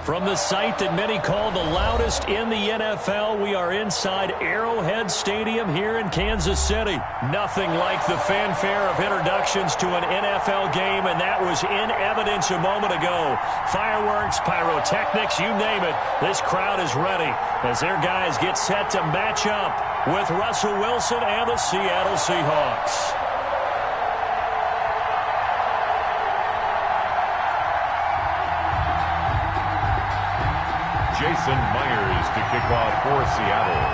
From the site that many call the loudest in the NFL, we are inside Arrowhead Stadium here in Kansas City. Nothing like the fanfare of introductions to an NFL game, and that was in evidence a moment ago. Fireworks, pyrotechnics, you name it. This crowd is ready as their guys get set to match up with Russell Wilson and the Seattle Seahawks. Jason Myers to kick off for Seattle.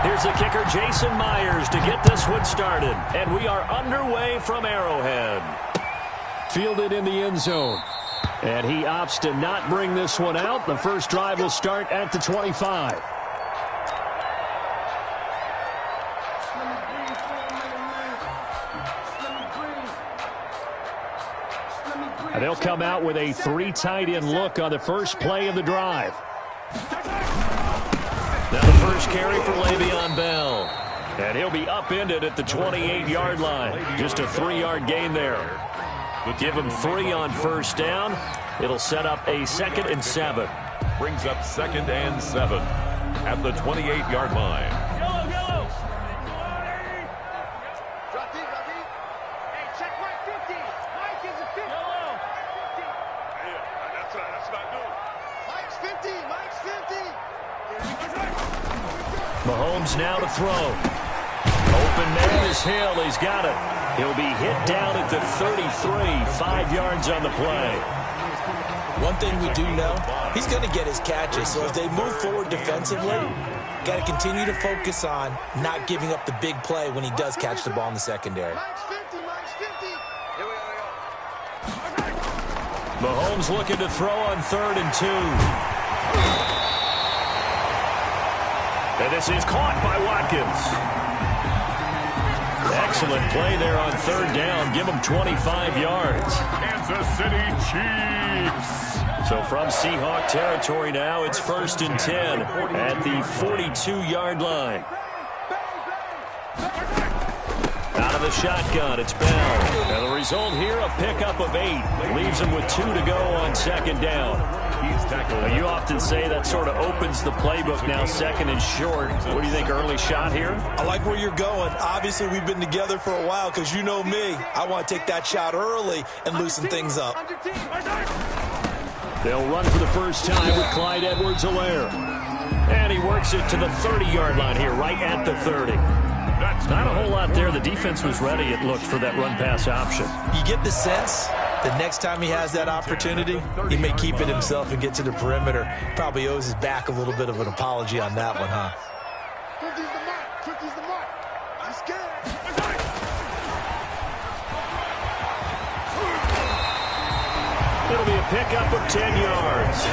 Here's the kicker, Jason Myers, to get this one started. And we are underway from Arrowhead. Fielded in the end zone. And he opts to not bring this one out. The first drive will start at the 25. And they'll come out with a 3 tight end look on the first play of the drive. Now the first carry for Le'Veon Bell. And he'll be upended at the 28-yard line. Just a 3-yard gain there. Give him 3 on first down. It'll set up a 2nd and 7. Brings up 2nd and 7 at the 28-yard line. Mahomes now to throw. Open man is Hill. He's got it. He'll be hit down at the 33, 5 yards on the play. One thing we do know, he's going to get his catches. So as they move forward defensively, got to continue to focus on not giving up the big play when he does catch the ball in the secondary. Mahomes looking to throw on 3rd and 2. And this is caught by Watkins. Excellent play there on 3rd down. Give him 25 yards. Kansas City Chiefs. So from Seahawk territory now, it's 1st and 10 at the 42-yard line. Out of the shotgun, it's Bell. And the result here, a pickup of 8. Leaves him with 2 to go on 2nd down. Now, you often say that sort of opens the playbook now, 2nd and short. What do you think, early shot here? I like where you're going. Obviously, we've been together for a while because you know me. I want to take that shot early and loosen things up. They'll run for the first time with Clyde Edwards-Helaire. And he works it to the 30-yard line here, right at the 30. Not a whole lot there. The defense was ready, it looked, for that run-pass option. You get the sense the next time he has that opportunity, he may keep it himself and get to the perimeter. Probably owes his back a little bit of an apology on that one, huh? It'll be a pickup of 10 yards.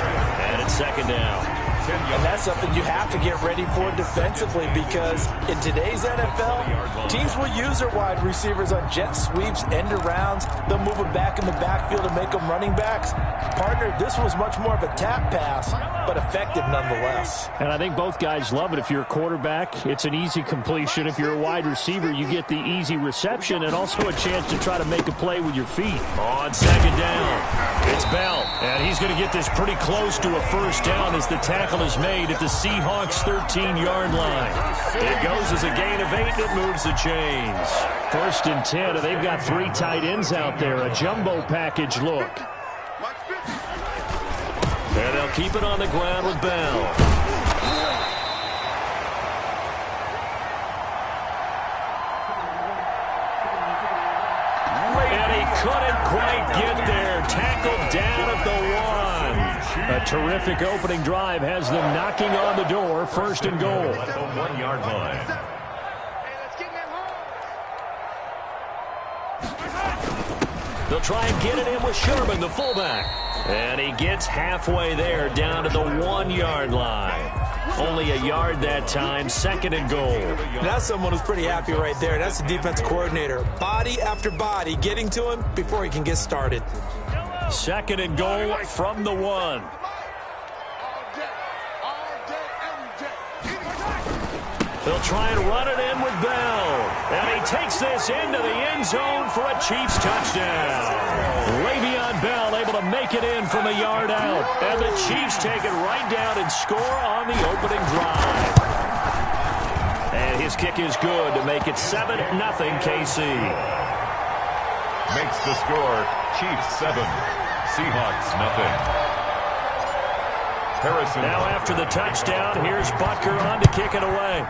And it's 2nd down. And that's something you have to get ready for defensively because in today's NFL, teams will use their wide receivers on jet sweeps, end arounds. They'll move them back in the backfield and make them running backs. Partner, this was much more of a tap pass, but effective nonetheless. And I think both guys love it. If you're a quarterback, it's an easy completion. If you're a wide receiver, you get the easy reception and also a chance to try to make a play with your feet. On 2nd down, it's Bell. And he's going to get this pretty close to a first down as the tackle is made at the Seahawks' 13-yard line. It goes as a gain of 8. It moves the chains. 1st and 10, and they've got 3 tight ends out there. A jumbo package look. And they'll keep it on the ground with Bell. And he couldn't quite get there. Tackled down at the 1. A terrific opening drive has them knocking on the door. 1st and goal. At the 1-yard line. They'll try and get it in with Sherman, the fullback. And he gets halfway there, down to the 1-yard line. Only a yard that time, 2nd and goal. That's someone who's pretty happy right there. That's the defense coordinator. Body after body, getting to him before he can get started. 2nd and goal from the 1. They'll try and run it in with Bell. And he takes this into the end zone for a Chiefs touchdown. Le'Veon Bell able to make it in from a yard out. And the Chiefs take it right down and score on the opening drive. And his kick is good to make it 7-0 KC. Makes the score Chiefs 7, Seahawks nothing. Harrison. Now after the touchdown, here's Butker on to kick it away.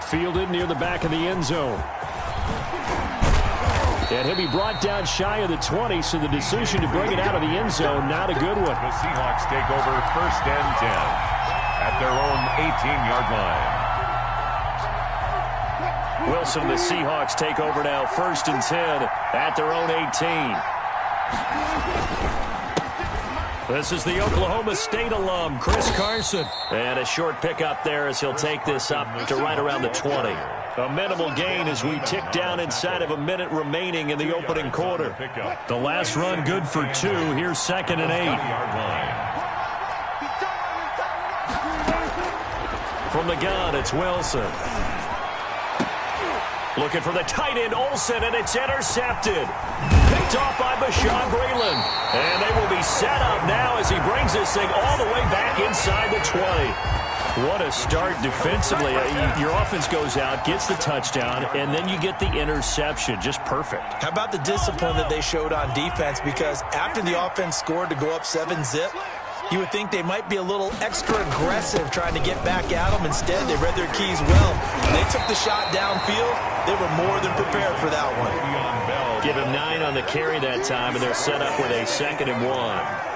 Fielded near the back of the end zone. And he'll be brought down shy of the 20, so the decision to bring it out of the end zone, not a good one. The Seahawks take over 1st and 10 at their own 18-yard line. Wilson, the Seahawks take over now 1st and 10 at their own 18. This is the Oklahoma State alum, Chris Carson. And a short pickup there as he'll take this up to right around the 20. A minimal gain as we tick down inside of a minute remaining in the opening quarter. The last run good for 2. Here's 2nd and 8. From the gun, it's Wilson. Looking for the tight end, Olsen, and it's intercepted. Picked off by Bashaud Breeland. And they will be set up now as he brings this thing all the way back inside the 20. What a start defensively. Your offense goes out, gets the touchdown, and then you get the interception. Just perfect. How about the discipline that they showed on defense? Because after the offense scored to go up 7-zip, you would think they might be a little extra aggressive trying to get back at them. Instead, they read their keys well. When they took the shot downfield, they were more than prepared for that one. Give him 9 on the carry that time, and they're set up with a 2nd and 1.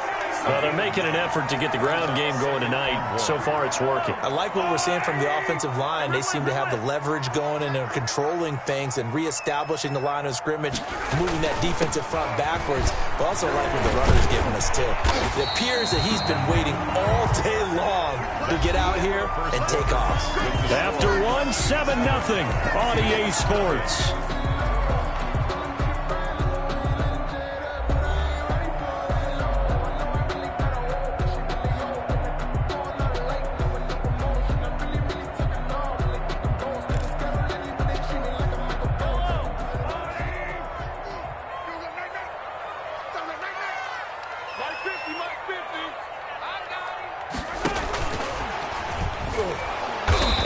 Well, they're making an effort to get the ground game going tonight. So far, it's working. I like what we're seeing from the offensive line. They seem to have the leverage going, and they're controlling things and reestablishing the line of scrimmage, moving that defensive front backwards. But also like what the runner's giving us, too. It appears that he's been waiting all day long to get out here and take off. After 1, 7-0 on EA Sports.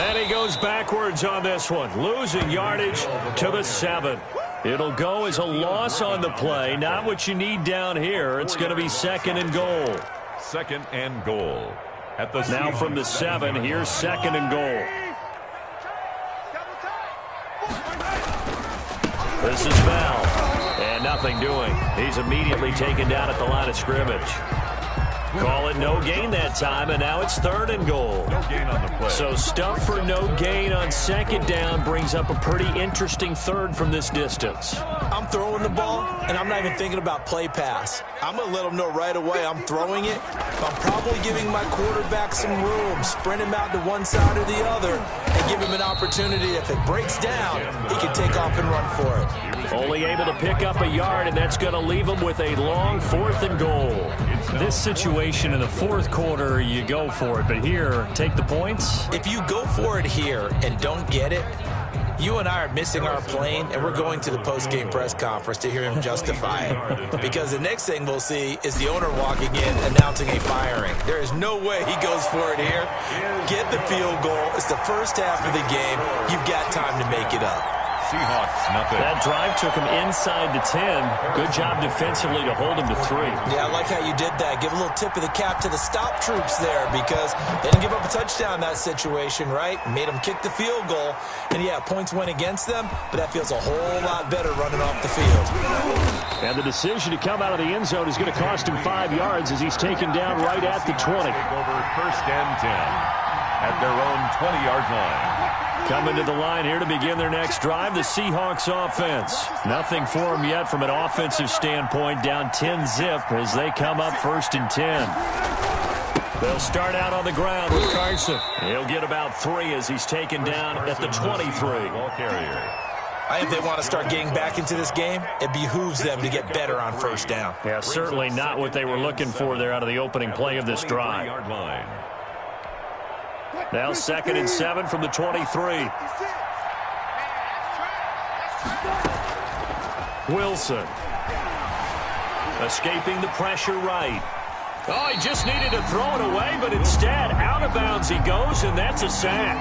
And he goes backwards on this one, losing yardage to the 7. It'll go as a loss on the play. Not what you need down here. It's going to be 2nd and goal. 2nd and goal. At the now from the 7, here's 2nd and goal. This is Bell. And nothing doing. He's immediately taken down at the line of scrimmage. Call it no gain that time, and now it's 3rd and goal. No gain on the play. So stuff for no gain on 2nd down brings up a pretty interesting 3rd from this distance. I'm throwing the ball, and I'm not even thinking about play pass. I'm going to let them know right away I'm throwing it. I'm probably giving my quarterback some room, sprint him out to one side or the other, and give him an opportunity. If it breaks down, he can take off and run for it. Only able to pick up a yard, and that's going to leave him with a long 4th and goal. This situation in the 4th quarter, you go for it. But here, take the points. If you go for it here and don't get it, you and I are missing our plane, and we're going to the post-game press conference to hear him justify it. Because the next thing we'll see is the owner walking in announcing a firing. There is no way he goes for it here. Get the field goal. It's the first half of the game. You've got time to make it up. Seahawks nothing. That drive took him inside the 10. Good job defensively to hold him to 3. Yeah, I like how you did that. Give a little tip of the cap to the stop troops there because they didn't give up a touchdown in that situation, right? Made them kick the field goal. And, yeah, points went against them, but that feels a whole lot better running off the field. And the decision to come out of the end zone is going to cost him 5 yards as he's taken down right at the 20. Take over 1st and 10 at their own 20-yard line. Coming to the line here to begin their next drive, the Seahawks offense. Nothing for them yet from an offensive standpoint, down 10-zip as they come up 1st and 10. They'll start out on the ground with Carson. He'll get about 3 as he's taken down at the 23. Ball carrier. I think they want to start getting back into this game. It behooves them to get better on 1st down. Yeah, certainly not what they were looking for there out of the opening play of this drive. Now 2nd and 7 from the 23. Wilson. Escaping the pressure right. Oh, he just needed to throw it away, but instead, out of bounds he goes, and that's a sack.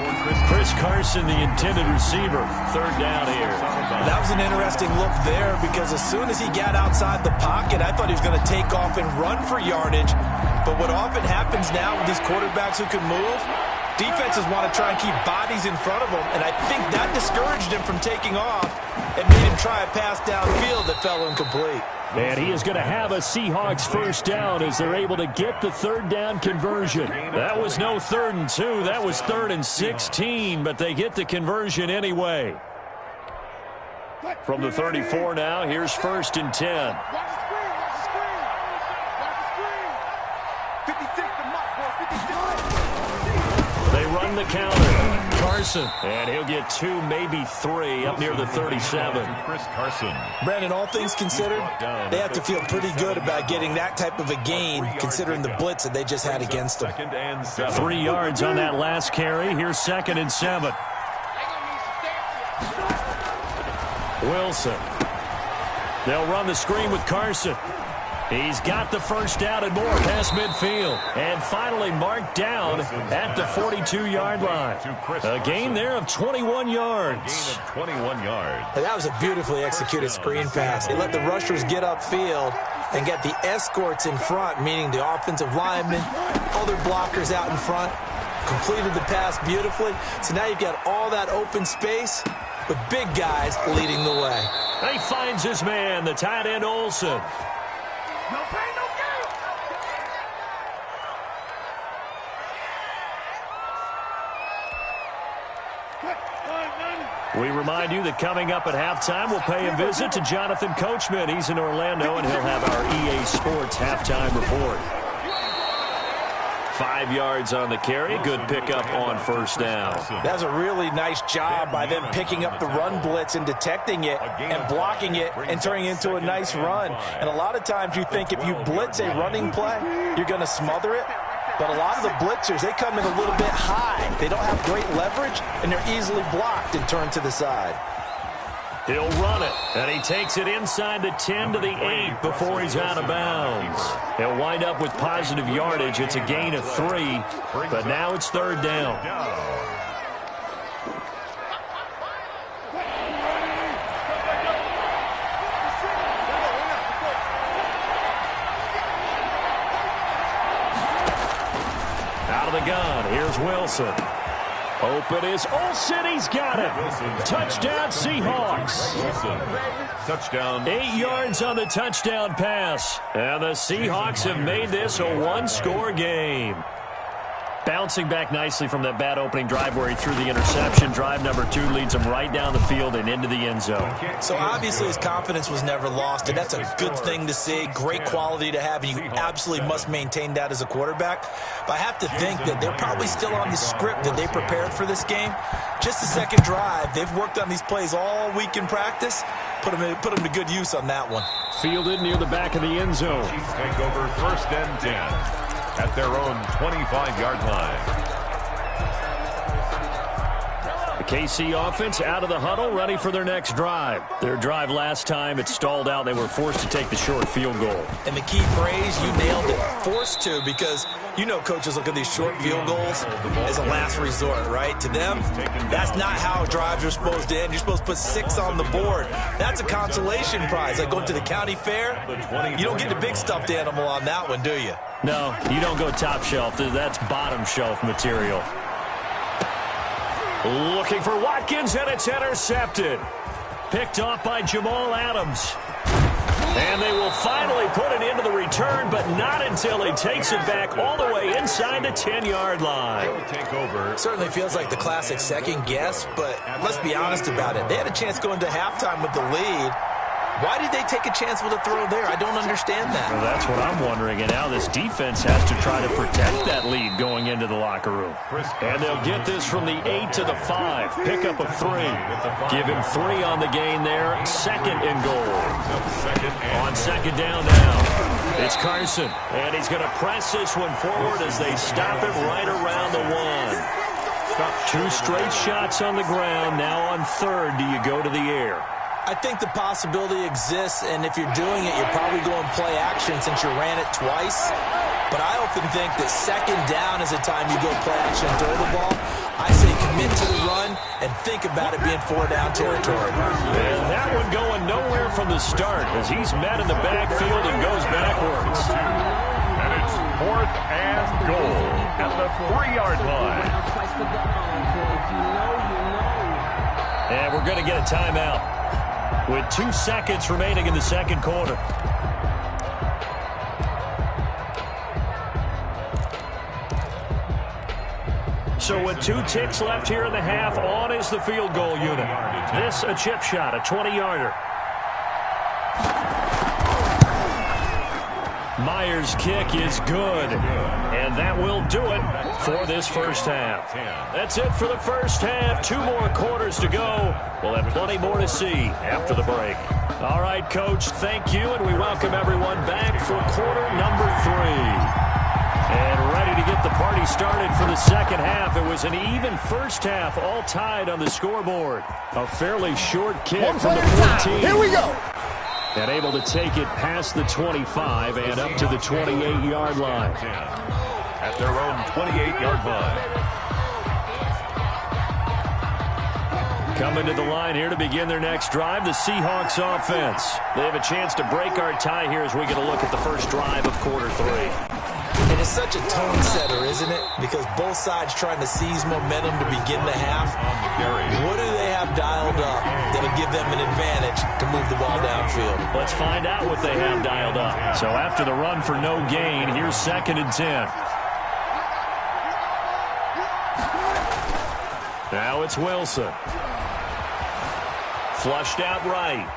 Chris Carson, the intended receiver. 3rd down here. That was an interesting look there because as soon as he got outside the pocket, I thought he was going to take off and run for yardage. But what often happens now with these quarterbacks who can move, defenses want to try and keep bodies in front of them, and I think that discouraged him from taking off and made him try a pass downfield that fell incomplete. And he is going to have a Seahawks 1st down as they're able to get the 3rd down conversion. That was no 3rd and 2. That was 3rd and 16, but they get the conversion anyway. From the 34 now, here's 1st and 10. They run the counter. Carson, and he'll get 2, maybe 3 up near the 37. Chris Carson. Brandon, all things considered, they have to feel pretty good about getting that type of a gain considering the blitz that they just had against them. 2nd and 7. 3 yards on that last carry. Here's 2nd and 7. Wilson. They'll run the screen with Carson. He's got the 1st down and more past midfield. And finally marked down at the 42-yard line. A gain there of 21 yards. 21 yards. That was a beautifully executed screen pass. They let the rushers get upfield and get the escorts in front, meaning the offensive linemen, other blockers out in front. Completed the pass beautifully. So now you've got all that open space with big guys leading the way. He finds his man, the tight end Olsen. No pain, no gain. We remind you that coming up at halftime, we'll pay a visit to Jonathan Coachman. He's in Orlando, and he'll have our EA Sports halftime report. 5 yards on the carry. Good pickup on 1st down. That's a really nice job by them picking up the run blitz and detecting it and blocking it and turning it into a nice run. And a lot of times you think if you blitz a running play, you're going to smother it. But a lot of the blitzers, they come in a little bit high. They don't have great leverage, and they're easily blocked and turned to the side. He'll run it, and he takes it inside the 10 to the 8 before he's out of bounds. He'll wind up with positive yardage. It's a gain of 3, but now it's 3rd down. Out of the gun, here's Wilson. Open is Olsen. He's got it. Touchdown, Seahawks. Touchdown. 8 yards on the touchdown pass. And the Seahawks have made this a 1-score game. Bouncing back nicely from that bad opening drive where he threw the interception. Drive number 2 leads him right down the field and into the end zone. So obviously his confidence was never lost, and that's a good thing to see. Great quality to have, and you absolutely must maintain that as a quarterback. But I have to think that they're probably still on the script that they prepared for this game. Just the second drive. They've worked on these plays all week in practice. Put them to good use on that one. Fielded near the back of the end zone. Chiefs take over 1st and 10 at their own 25-yard line. The KC offense out of the huddle, ready for their next drive. Their drive last time, it stalled out. They were forced to take the short field goal. And the key phrase, you nailed it, forced to, because you know coaches look at these short field goals as a last resort, right? To them, that's not how drives are supposed to end. You're supposed to put 6 on the board. That's a consolation prize. Like going to the county fair, you don't get the big stuffed animal on that one, do you? No, you don't go top shelf. That's bottom shelf material. Looking for Watkins, and it's intercepted. Picked off by Jamal Adams. And they will finally put it into the return, but not until he takes it back all the way inside the 10-yard line. Take over. Certainly feels like the classic second guess, but let's be honest about it. They had a chance going to halftime with the lead. Why did they take a chance with a throw there? I don't understand that. Well, that's what I'm wondering. And now this defense has to try to protect that lead going into the locker room. And they'll get this from the 8 to the 5. Pick up a 3. Give him 3 on the gain there. 2nd and goal. On 2nd down now. It's Carson. And he's going to press this one forward as they stop him right around the 1. stop. 2 straight shots on the ground. Now on third, do you go to the air? I think the possibility exists, and if you're doing it, you're probably going play action since you ran it twice. But I often think that second down is the time you go play action and throw the ball. I say commit to the run and think about it being 4-down territory. And that one going nowhere from the start as he's met in the backfield and goes backwards. And it's 4th and goal at the 3-yard line. And we're going to get a timeout with 2 seconds remaining in the second quarter. So with 2 ticks left here in the half, on is the field goal unit. This a chip shot, a 20-yarder. Myers' kick is good. And that will do it for this first half. That's it for the first half. 2 more quarters to go. We'll have plenty more to see after the break. All right, Coach, thank you, and we welcome everyone back for quarter number 3. And ready to get the party started for the second half. It was an even first half, all tied on the scoreboard. A fairly short kick from the 14. Here we go. And able to take it past the 25 and up to the 28-yard line. At their own 28-yard line. Coming to the line here to begin their next drive, the Seahawks offense. They have a chance to break our tie here as we get a look at the first drive of quarter 3. And it's such a tone setter, isn't it? Because both sides trying to seize momentum to begin the half. What do they have dialed up that'll give them an advantage to move the ball downfield? Let's find out what they have dialed up. So after the run for no gain, here's 2nd and 10. Now it's Wilson. Flushed out right.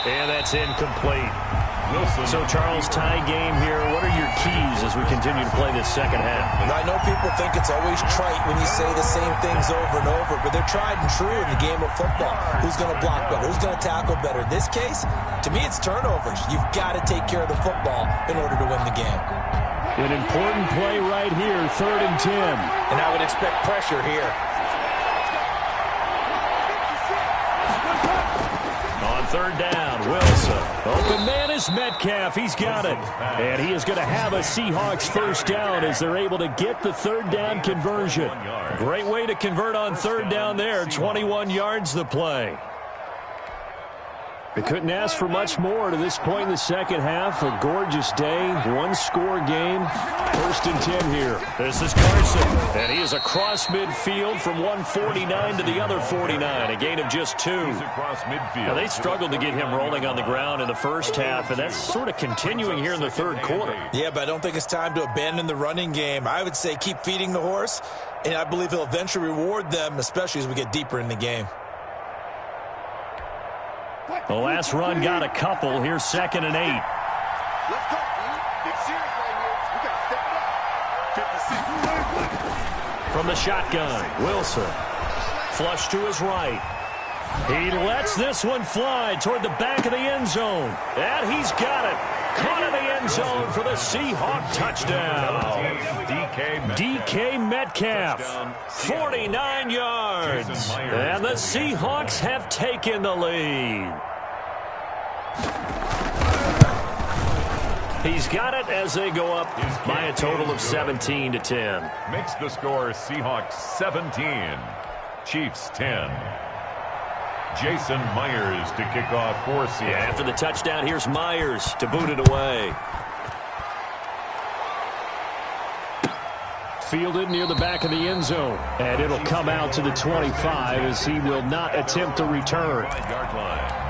And that's incomplete. Wilson. So, Charles, tie game here. What are your keys as we continue to play this second half? I know people think it's always trite when you say the same things over and over, but they're tried and true in the game of football. Who's going to block better? Who's going to tackle better? In this case, to me, it's turnovers. You've got to take care of the football in order to win the game. An important play right here, 3rd and 10. And I would expect pressure here. On 3rd down, Wilson. Open man is Metcalf. He's got it. And he is going to have a Seahawks first down as they're able to get the 3rd down conversion. Great way to convert on 3rd down there. 21 yards the play. They couldn't ask for much more to this point in the second half. A gorgeous day, 1-score game. 1st and 10 here. This is Carson, and he is across midfield from 149 to the other 49, a gain of just 2. Across midfield. Now, they struggled to get him rolling on the ground in the first half, and that's sort of continuing here in the third quarter. Yeah, but I don't think it's time to abandon the running game. I would say keep feeding the horse, and I believe he'll eventually reward them, especially as we get deeper in the game. The last run got a couple. Here's 2nd and 8. Let's go. Big series right here. We got to step it up. 56. From the shotgun, Wilson. Flush to his right. He lets this one fly toward the back of the end zone. And he's got it. Caught in the end zone for the Seahawk touchdown. DK Metcalf, 49 yards. And the Seahawks have taken the lead. He's got it as they go up by a total of 17-10. Makes the score Seahawks 17, Chiefs 10. Jason Myers to kick off for Seattle. Yeah, after the touchdown, here's Myers to boot it away. Fielded near the back of the end zone. And it'll come out to the 25 as he will not attempt to return. Yard line.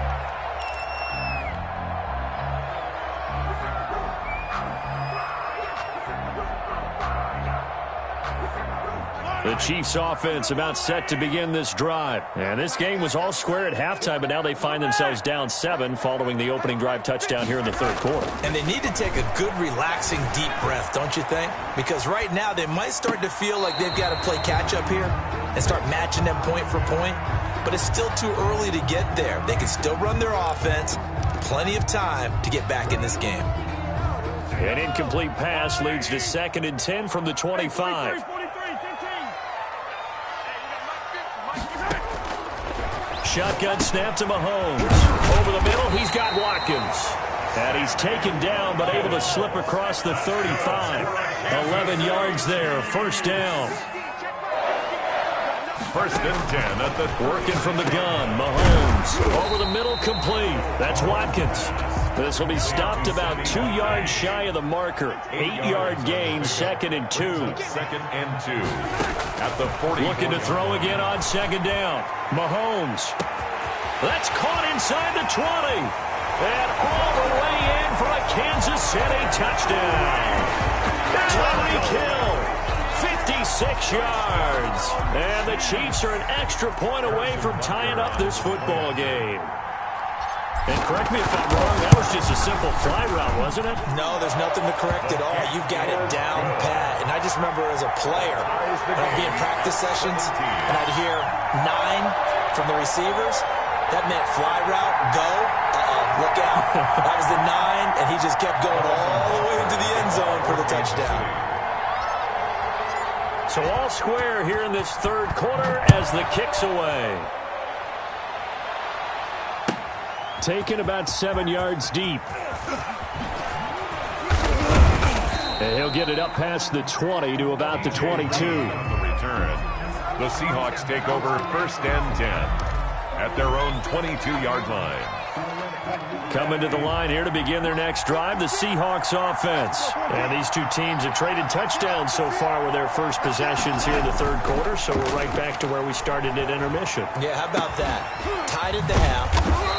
The Chiefs offense about set to begin this drive. And this game was all square at halftime, but now they find themselves down 7 following the opening drive touchdown here in the third quarter. And they need to take a good, relaxing, deep breath, don't you think? Because right now they might start to feel like they've got to play catch-up here and start matching them point for point. But it's still too early to get there. They can still run their offense. Plenty of time to get back in this game. An incomplete pass leads to 2nd and 10 from the 25. shotgun snap to Mahomes. Over the middle, he's got Watkins. And he's taken down, but able to slip across the 35. 11 yards there, first down. First and 10 at the... Working from the gun, Mahomes. Over the middle, complete. That's Watkins. This will be stopped about 2 yards shy of the marker. 8-yard gain, second and 2. Second and 2 at the 40. Looking to throw again on second down. Mahomes. That's caught inside the 20. And all the way in for a Kansas City touchdown. Tyreek Hill, 56 yards. And the Chiefs are an extra point away from tying up this football game. And correct me if I'm wrong, that was just a simple fly route, wasn't it? No, there's nothing to correct at all. You've got it down pat. And I just remember as a player, when I'd be in practice sessions, and I'd hear 9 from the receivers, that meant fly route, go. Look out. That was the 9, and he just kept going all the way into the end zone for the touchdown. So all square here in this third quarter as the kick's away. Taken about 7 yards deep. And he'll get it up past the 20 to about the 22. On the return, the Seahawks take over first and 10 at their own 22-yard line. Coming to the line here to begin their next drive, the Seahawks offense. And these two teams have traded touchdowns so far with their first possessions here in the third quarter, so we're right back to where we started at intermission. Yeah, how about that? Tied at the half,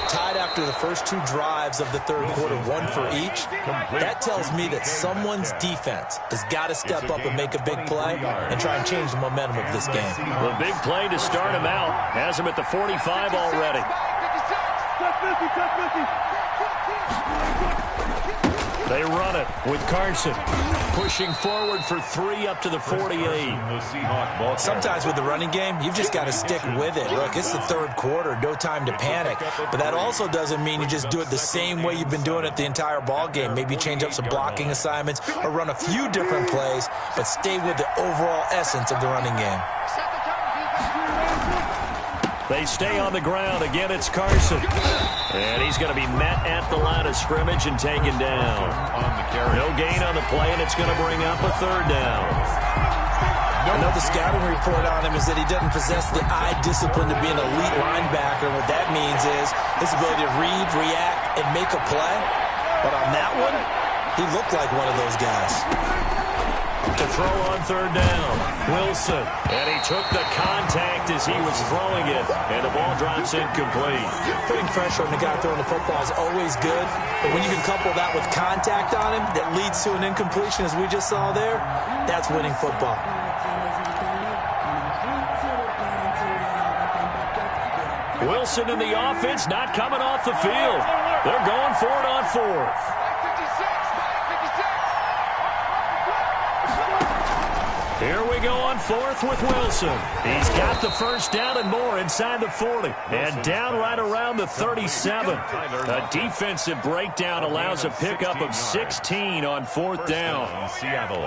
tied after the first 2 drives of the third quarter, 1 for each. That tells me that someone's defense has got to step up and make a big play and try and change the momentum of this game. The big play to start him out. Has him at the 45 already. They run it with Carson. Pushing forward for 3 up to the 48. Sometimes with the running game, you've just got to stick with it. Look, it's the third quarter, no time to panic. But that also doesn't mean you just do it the same way you've been doing it the entire ball game. Maybe change up some blocking assignments or run a few different plays, but stay with the overall essence of the running game. They stay on the ground. Again, it's Carson. And he's going to be met at the line of scrimmage and taken down. No gain on the play, and it's going to bring up a third down. I know the scouting report on him is that he doesn't possess the eye discipline to be an elite linebacker. And what that means is his ability to read, react, and make a play. But on that one, he looked like one of those guys. To throw on third down, Wilson. And he took the contact as he was throwing it. And the ball drops incomplete. Putting pressure on the guy throwing the football is always good. But when you can couple that with contact on him that leads to an incompletion, as we just saw there, that's winning football. Wilson in the offense not coming off the field. They're going for it on 4th. Here we go on 4th with Wilson. He's got the first down and more inside the 40. And down right around the 37. A defensive breakdown allows a pickup of 16 on 4th down. Seattle.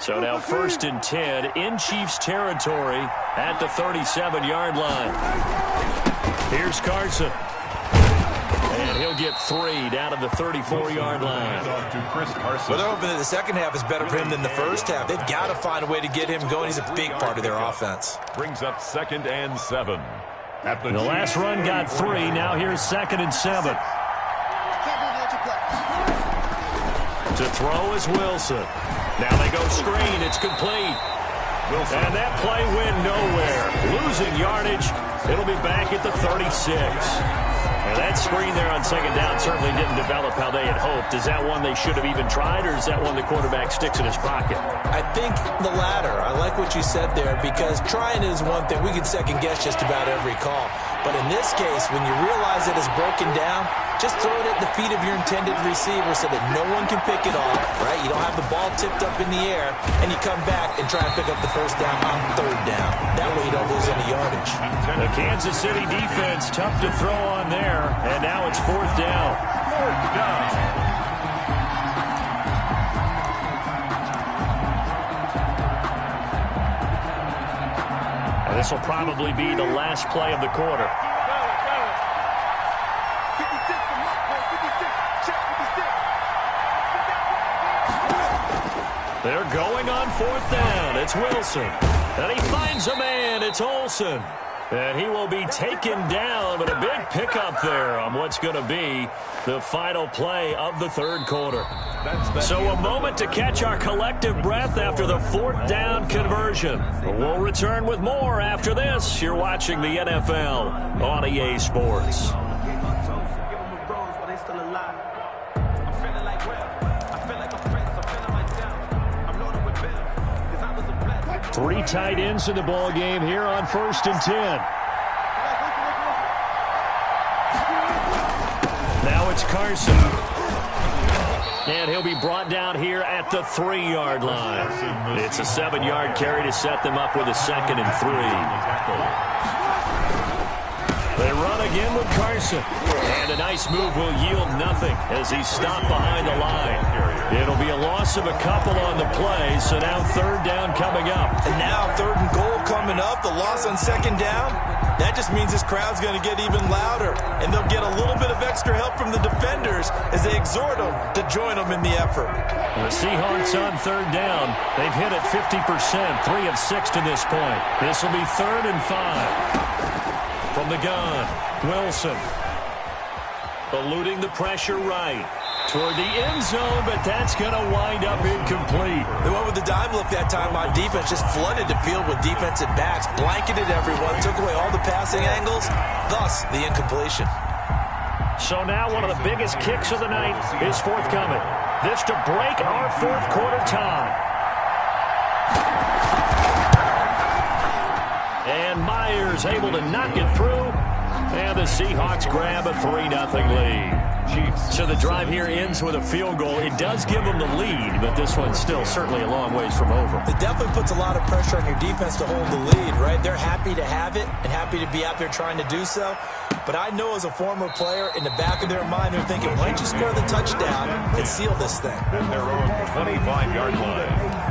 So now 1st and 10 in Chiefs territory at the 37-yard line. Here's Carson. And he'll get 3 down to the 34-yard line. Well, they're hoping that the second half is better for him than the first half. They've got to find a way to get him going. He's a big part of their offense. Brings up 2nd and 7. The last run got 3. Now here's 2nd and 7. To throw is Wilson. Now they go screen. It's complete. Wilson. And that play went nowhere. Losing yardage. It'll be back at the 36. And that screen there on second down certainly didn't develop how they had hoped. Is that one they should have even tried, or is that one the quarterback sticks in his pocket? I think the latter. I like what you said there, because trying is one thing. We can second-guess just about every call. But in this case, when you realize that it's broken down, just throw it at the feet of your intended receiver so that no one can pick it off, right? You don't have the ball tipped up in the air, and you come back and try and pick up the first down on third down. That way you don't lose any yardage. The Kansas City defense, tough to throw on there, and now it's 4th down. 4th down. This This will probably be the last play of the quarter. 56, check 56. They're going on fourth down. It's Wilson. And he finds a man. It's Olsen. And he will be taken down, but a big pickup there on what's going to be the final play of the third quarter. So a moment to catch our collective breath after the fourth down conversion. We'll return with more after this. You're watching the NFL on EA Sports. 3 tight ends in the ball game here on 1st and 10. Now it's Carson. And he'll be brought down here at the 3-yard line. It's a 7-yard carry to set them up with a 2nd and 3. They run again with Carson. And a nice move will yield nothing as he's stopped behind the line. It'll be a loss of a couple on the play, so now 3rd down coming up. And now 3rd and goal coming up, the loss on 2nd down. That just means this crowd's going to get even louder, and they'll get a little bit of extra help from the defenders as they exhort them to join them in the effort. The Seahawks on 3rd down. They've hit it 50%, 3 of 6 to this point. This will be 3rd and 5. From the gun, Wilson. Eluding the pressure right. Toward the end zone, but that's going to wind up incomplete. They went with the dime look that time on defense, just flooded the field with defensive backs, blanketed everyone, took away all the passing angles, thus the incompletion. So now one of the biggest kicks of the night is forthcoming. This to break our 4th quarter tie. And Myers able to knock it through. And the Seahawks grab a 3-0 lead. So the drive here ends with a field goal. It does give them the lead, but this one's still certainly a long ways from over. It definitely puts a lot of pressure on your defense to hold the lead, right? They're happy to have it and happy to be out there trying to do so. But I know as a former player, in the back of their mind, they're thinking, why don't you score the touchdown and seal this thing? At their own 25-yard line.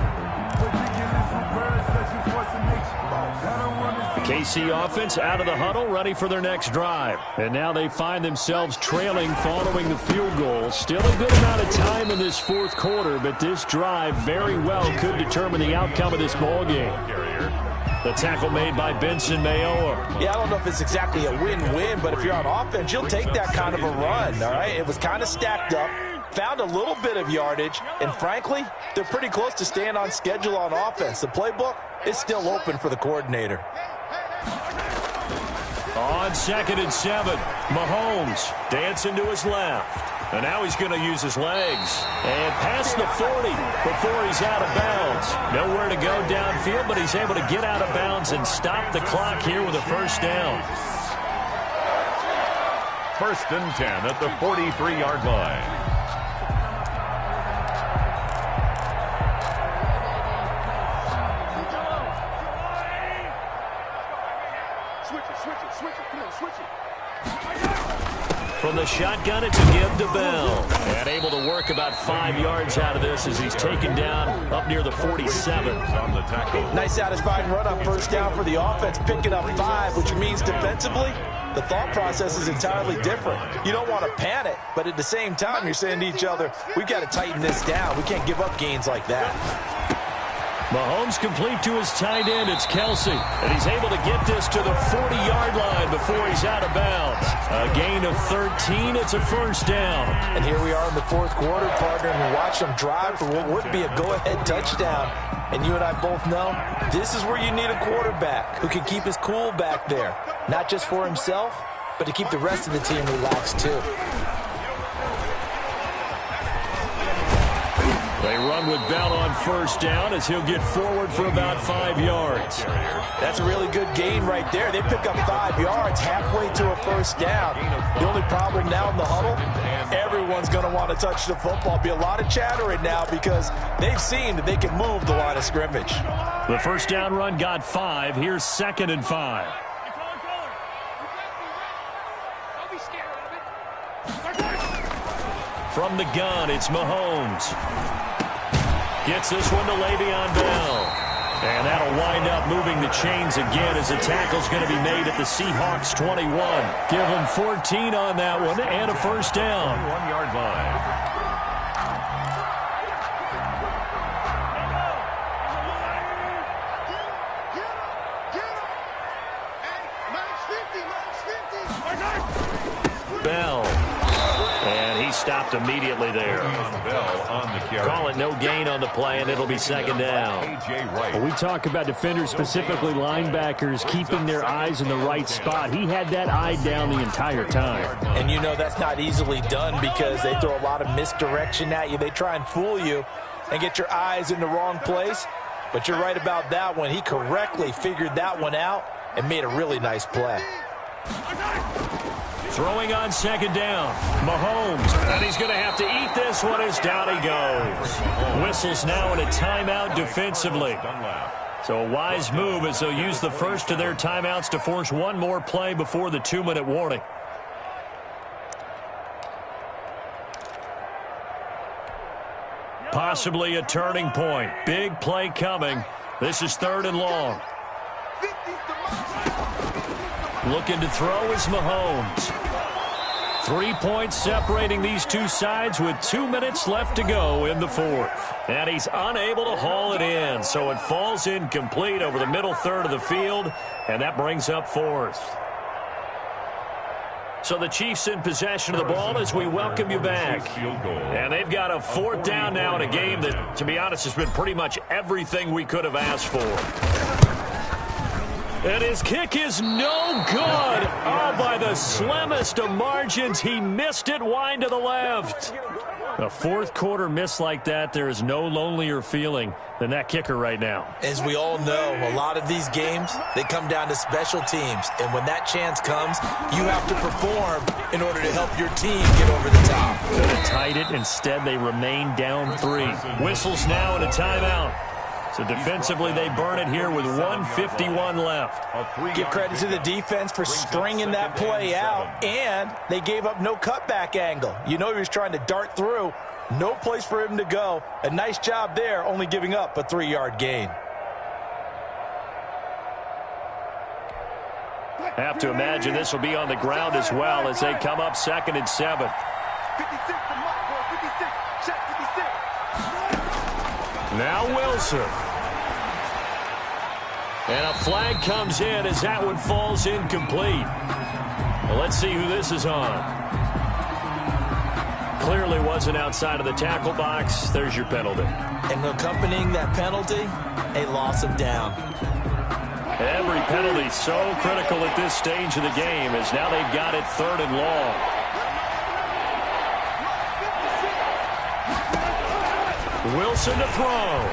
The KC offense out of the huddle, ready for their next drive. And now they find themselves trailing following the field goal. Still a good amount of time in this 4th quarter, but this drive very well could determine the outcome of this ball game. The tackle made by Benson Mayowa. Yeah, I don't know if it's exactly a win-win, but if you're on offense, you'll take that kind of a run, all right? It was kind of stacked up, found a little bit of yardage, and frankly, they're pretty close to staying on schedule on offense. The playbook is still open for the coordinator. On 2nd and 7, Mahomes dancing to his left. And now he's going to use his legs. And past the 40 before he's out of bounds. Nowhere to go downfield, but he's able to get out of bounds and stop the clock here with a 1st down. 1st and 10 at the 43-yard line. From the shotgun, it's a give to Bell. And able to work about 5 yards out of this as he's taken down up near the 47. On the tackle. Nice satisfying run on 1st down for the offense, picking up 5, which means defensively, the thought process is entirely different. You don't want to panic, but at the same time, you're saying to each other, we got to tighten this down. We can't give up gains like that. Mahomes complete to his tight end. It's Kelsey. And he's able to get this to the 40-yard line before he's out of bounds. A gain of 13. It's a 1st down. And here we are in the 4th quarter, partner, and we watch them drive for what would be a go-ahead touchdown. And you and I both know this is where you need a quarterback who can keep his cool back there. Not just for himself, but to keep the rest of the team relaxed too. They run with Bell on 1st down as he'll get forward for about 5 yards. That's a really good gain right there. They pick up 5 yards halfway to a 1st down. The only problem now in the huddle, everyone's going to want to touch the football. Be a lot of chattering now because they've seen that they can move the line of scrimmage. The 1st down run got 5. Here's 2nd and 5. From the gun, it's Mahomes. Gets this one to Le'Veon Bell. And that'll wind up moving the chains again as the tackle's going to be made at the Seahawks 21. Give them 14 on that one and a first down. 1-yard line. Bell. And he stopped immediately there. Call it no gain on the play, and it'll be second down. Well, we talk about defenders, specifically linebackers, keeping their eyes in the right spot. He had that eye down the entire time. And you know that's not easily done because they throw a lot of misdirection at you. They try and fool you and get your eyes in the wrong place. But you're right about that one. He correctly figured that one out and made a really nice play. Throwing on second down, Mahomes, and he's going to have to eat this one as down he goes. Whistles now in a timeout defensively. So a wise move as they'll use the first of their timeouts to force one more play before the 2-minute warning. Possibly a turning point. Big play coming. This is 3rd and long. Looking to throw is Mahomes. 3 points separating these two sides with 2 minutes left to go in the 4th. And he's unable to haul it in, so it falls incomplete over the middle third of the field, and that brings up 4th. So the Chiefs in possession of the ball as we welcome you back. And they've got a 4th down now in a game that, to be honest, has been pretty much everything we could have asked for. And his kick is no good. Oh, by the slimmest of margins, he missed it wide to the left. A fourth quarter miss like that, there is no lonelier feeling than that kicker right now. As we all know, a lot of these games, they come down to special teams. And when that chance comes, you have to perform in order to help your team get over the top. Could have tied it. Instead, they remain down 3. Whistles now in a timeout. So defensively, they burn it here with 1:51 left. Give credit to the defense for stringing that play out, and they gave up no cutback angle. You know he was trying to dart through. No place for him to go. A nice job there, only giving up a 3-yard gain. Have to imagine this will be on the ground as well as they come up 2nd and 7. 56 to Mike, boy, 56. Check 56. Now Wilson. And a flag comes in as that one falls incomplete. Well, let's see who this is on. Clearly wasn't outside of the tackle box. There's your penalty. And accompanying that penalty, a loss of down. Every penalty so critical at this stage of the game as now they've got it 3rd and long. Wilson to throw.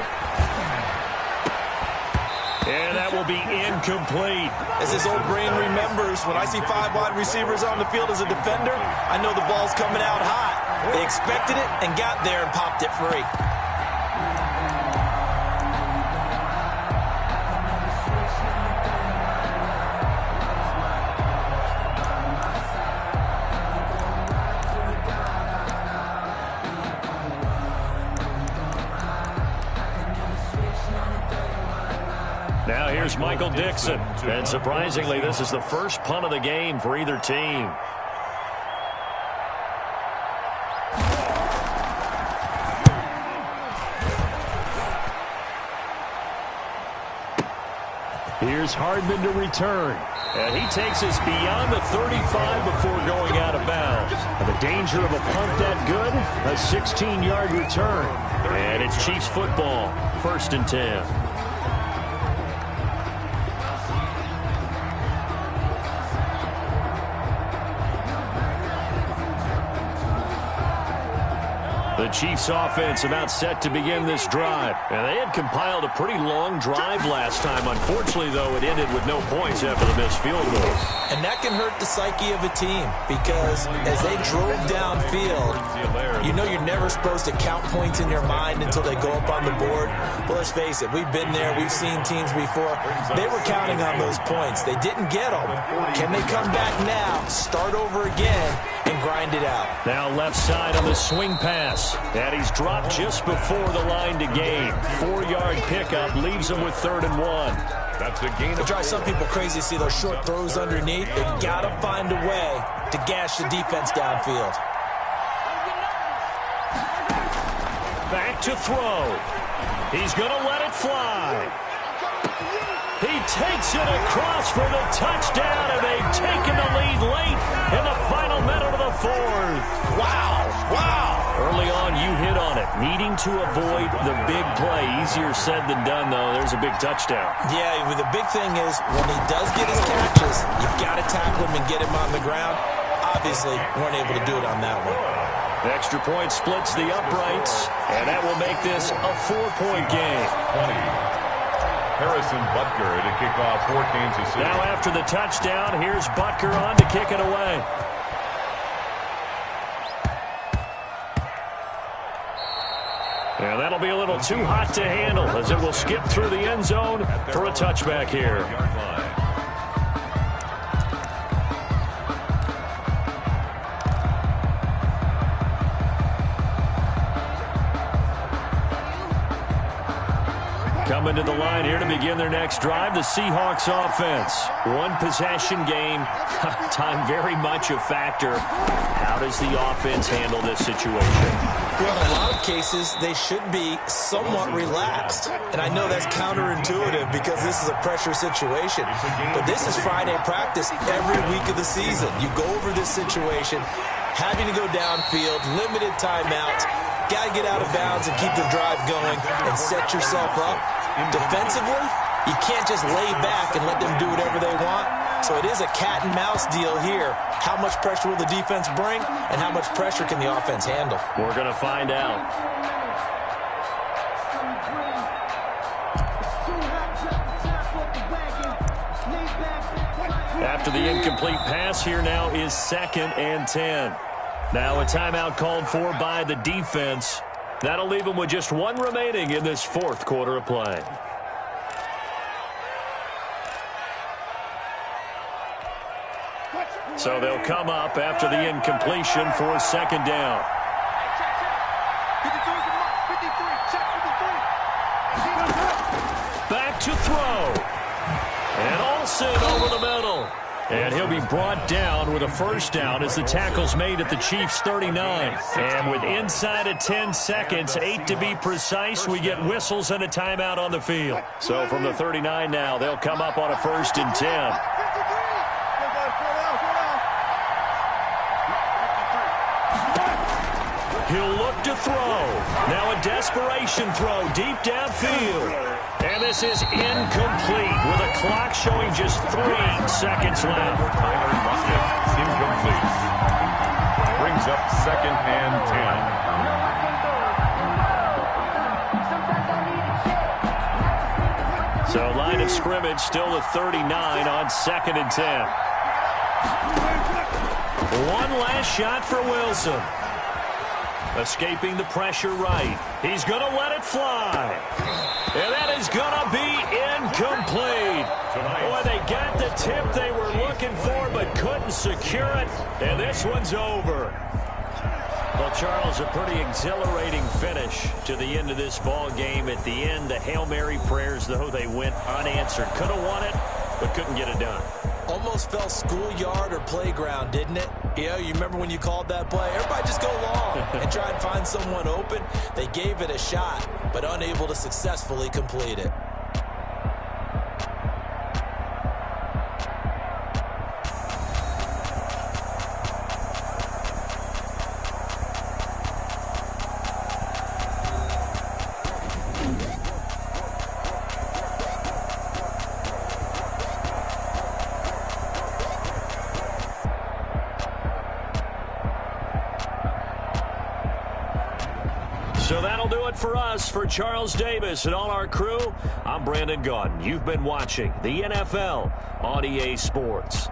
And that will be incomplete. As his old brain remembers, when I see 5 wide receivers on the field as a defender, I know the ball's coming out hot. They expected it and got there and popped it free. Now here's Michael Dixon. And surprisingly, this is the first punt of the game for either team. Here's Hardman to return. And he takes us beyond the 35 before going out of bounds. And the danger of a punt that good, a 16-yard return. And it's Chiefs football, 1st and 10. The Chiefs offense about set to begin this drive. And they had compiled a pretty long drive last time. Unfortunately, though, it ended with no points after the missed field goal. And that can hurt the psyche of a team because as they drove downfield, you know you're never supposed to count points in your mind until they go up on the board. But let's face it, we've been there. We've seen teams before. They were counting on those points. They didn't get them. Can they come back now, start over again, and grind it out. Now left side on the swing pass. And he's dropped just before the line to gain. 4-yard pickup leaves him with 3rd and 1. That's a gain. It drives some people crazy to see those short throws underneath. They got to find a way to gash the defense downfield. Back to throw. He's going to let it fly. He takes it across for the touchdown, and they've taken the lead late in the final minute of the 4th. Wow, wow. Early on, you hit on it. Needing to avoid the big play. Easier said than done, though. There's a big touchdown. Yeah, the big thing is when he does get his catches, you've got to tackle him and get him on the ground. Obviously, weren't able to do it on that one. The extra point splits the uprights, and that will make this a 4-point game. 20. Harrison Butker to kick off for Kansas City. Now after the touchdown, here's Butker on to kick it away. And that'll be a little too hot to handle as it will skip through the end zone for a touchback here. Coming to the line here to begin their next drive, the Seahawks offense. One possession game, time very much a factor. How does the offense handle this situation? Well, in a lot of cases, they should be somewhat relaxed. And I know that's counterintuitive because this is a pressure situation. But this is Friday practice every week of the season. You go over this situation, having to go downfield, limited timeouts, got to get out of bounds and keep the drive going and set yourself up. Defensively, you can't just lay back and let them do whatever they want. So it is a cat and mouse deal here. How much pressure will the defense bring, and how much pressure can the offense handle? We're going to find out. After the incomplete pass, here now is 2nd and 10. Now a timeout called for by the defense. That'll leave them with just one remaining in this 4th quarter of play. So they'll come up after the incompletion for 2nd down. Back to throw. And Olsen over the middle. And he'll be brought down with a 1st down as the tackle's made at the Chiefs' 39. And with inside of 10 seconds, 8 to be precise, we get whistles and a timeout on the field. So from the 39 now, they'll come up on a 1st and 10. He'll look to throw. Now a desperation throw deep downfield. And this is incomplete with a clock showing just 3 seconds left. Incomplete. Brings up 2nd and 10. So line of scrimmage still the 39 on 2nd and 10. One last shot for Wilson. Escaping the pressure right. He's going to let it fly. And that is going to be incomplete. Boy, they got the tip they were looking for but couldn't secure it. And this one's over. Well, Charles, a pretty exhilarating finish to the end of this ball game. At the end, the Hail Mary prayers, though, they went unanswered. Could have won it, but couldn't get it done. Almost felt schoolyard or playground, didn't it? Yeah, you remember when you called that play? Everybody just go long and try and find someone open. They gave it a shot, but unable to successfully complete it. So that'll do it for us. For Charles Davis and all our crew, I'm Brandon Gaudin. You've been watching the NFL on EA Sports.